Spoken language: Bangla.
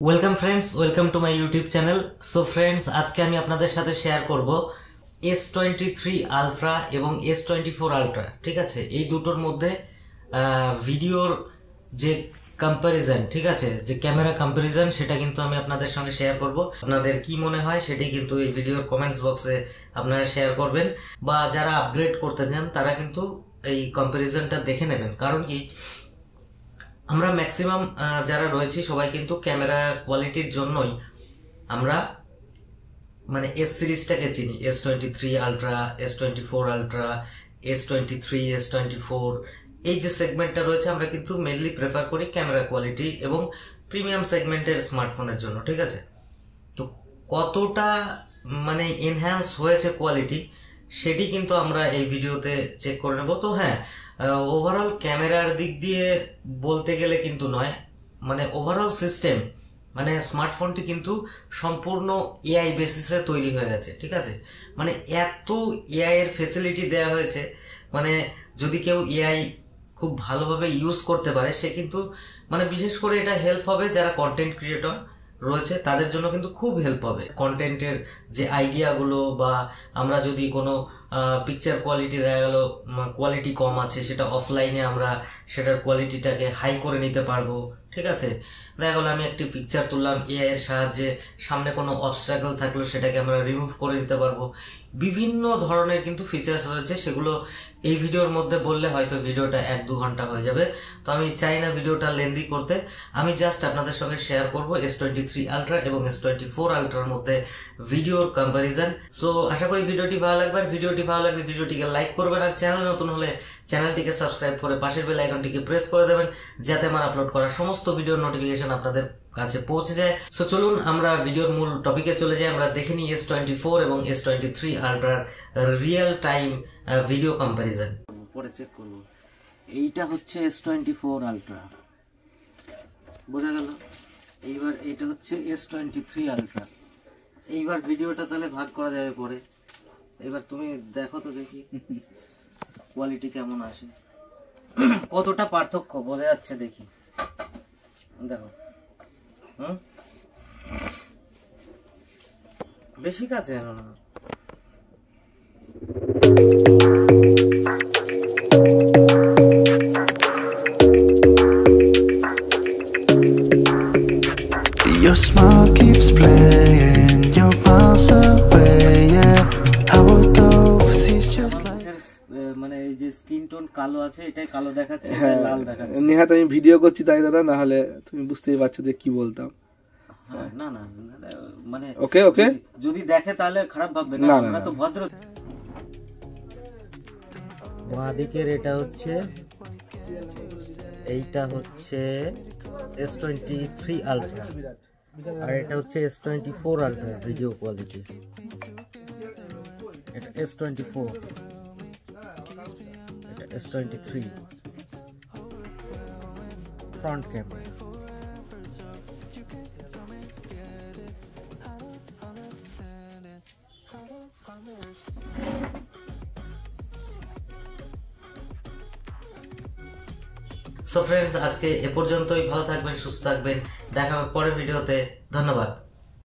Welcome friends, welcome to my YouTube channel. So friends, আজকে আমি আপনাদের সাথে শেয়ার করব S23 আলট্রা এবং S24 আলট্রা। ঠিক আছে, এই দুটোর মধ্যে ভিডিওর যে কম্প্যারিজন, ঠিক আছে, যে ক্যামেরা কম্প্যারিজন, সেটা কিন্তু আমি আপনাদের সঙ্গে শেয়ার করব। আপনাদের কি মনে হয় সেটাই কিন্তু এই ভিডিওর কমেন্টস বক্সে আপনারা শেয়ার করবেন, বা যারা আপগ্রেড করতে চান তারা কিন্তু এই কম্প্যারিজনটা দেখে নেবেন। কারণ কি, আমরা ম্যাক্সিমাম যারা রয়েছি সবাই কিন্তু ক্যামেরা কোয়ালিটির জন্যই আমরা মানে এস সিরিজটাকে চিনি। S23 ultra, S24 ultra, S23, S24, এই যে সেগমেন্টটা রয়েছে আমরা কিন্তু মেনলি প্রেফার করি ক্যামেরা কোয়ালিটি এবং প্রিমিয়াম সেগমেন্টের স্মার্টফোনের জন্য। ঠিক আছে, তো কতটা মানে এনহ্যান্স হয়েছে কোয়ালিটি সেটি কিন্তু আমরা এই ভিডিওতে চেক করে নেব। তো হ্যাঁ, ওভারঅল ক্যামেরার দিক দিয়ে বলতে গেলে কিন্তু নয়, মানে ওভারঅল সিস্টেম, মানে স্মার্টফোনটি কিন্তু সম্পূর্ণ এআই বেসিসে তৈরি হয়ে গেছে। ঠিক আছে, মানে এত এআই এর ফেসিলিটি দেওয়া হয়েছে, মানে যদি কেউ এআই খুব ভালোভাবে ইউজ করতে পারে সে কিন্তু মানে বিশেষ করে এটা হেল্প হবে যারা কন্টেন্ট ক্রিয়েটর রয়েছে তাদের জন্য কিন্তু খুব হেল্প হবে। কন্টেন্টের যে আইডিয়াগুলো, বা আমরা যদি কোনো পিকচার কোয়ালিটি দেখা গেল কোয়ালিটি কম আছে, সেটা অফলাইনে আমরা সেটার কোয়ালিটিটাকে হাই করে নিতে পারবো। ঠিক আছে, দেখা গেলো আমি একটি পিকচার তুললাম এআই এর সাহায্যে, সামনে কোনো অবস্ট্রাগল থাকলো সেটাকে আমরা রিমুভ করে নিতে পারবো। বিভিন্ন ধরনের কিন্তু ফিচার্স রয়েছে, সেগুলো এই ভিডিওর মধ্যে বললে হয়তো ভিডিওটা 1-2 ঘন্টা হয়ে যাবে। তো আমি চাই না ভিডিওটা লেন্দি করতে, আমি জাস্ট আপনাদের সঙ্গে শেয়ার করব S23 আলট্রা এবং S24 আলট্রার মধ্যে ভিডিওর কম্প্যারিজন। সো আশা করি ভিডিওটি ভালো লাগবে, আর ভিডিওটি ভালো লাগলে ভিডিওটিকে লাইক করবেন, আর চ্যানেল নতুন হলে চ্যানেলটিকে সাবস্ক্রাইব করে পাশের বেল আইকনটিকে প্রেস করে দেবেন, যাতে আমার আপলোড করা সমস্ত ভিডিওর নোটিফিকেশন আপনাদের কাছে পৌঁছে যায়। সো চলুন আমরা ভিডিওর মূল টপিকে চলে যাই, আমরা দেখে নিই S24 এবং S23 আলট্রার রিয়েল টাইম ভিডিও কম্প্যারিজন। পরে চেক করব। এইটা হচ্ছে S24 আলট্রা, বোঝা গেল। এইবার এটা হচ্ছে S23 আলট্রা। এইবার ভিডিওটা তাহলে ভাগ করা যাবে পরে। এবার তুমি দেখো তো দেখি কোয়ালিটি কেমন আসে, কতটা পার্থক্য বোঝা যাচ্ছে দেখি। দেখো, বেশি কাছে না। Your smile keeps playing, your miles away, yeah. I would go overseas just like মানে এই যে স্কিন টোন কালো আছে, এটাই কালো দেখাচ্ছে, লাল দেখাচ্ছে। নেহাত আমি ভিডিও করছি তাই দাদা, না হলে তুমি বুঝতেই পারছো যে কি বলতাম। হ্যাঁ, না না, মানে ওকে ওকে, যদি দেখে তাহলে খারাপ ভাববে না, আমরা তো ভদ্র। বাঁদিকের এটা হচ্ছে, এইটা হচ্ছে S23 আলট্রা, আর এটা হচ্ছে S24 আলট্রা ভিডিও কোয়ালিটি। এটা S24, এটা S23 front camera. So friends, আজকে এ পর্যন্তই। ভালো থাকবেন, সুস্থ থাকবেন, দেখা হবে পরের ভিডিওতে। ধন্যবাদ।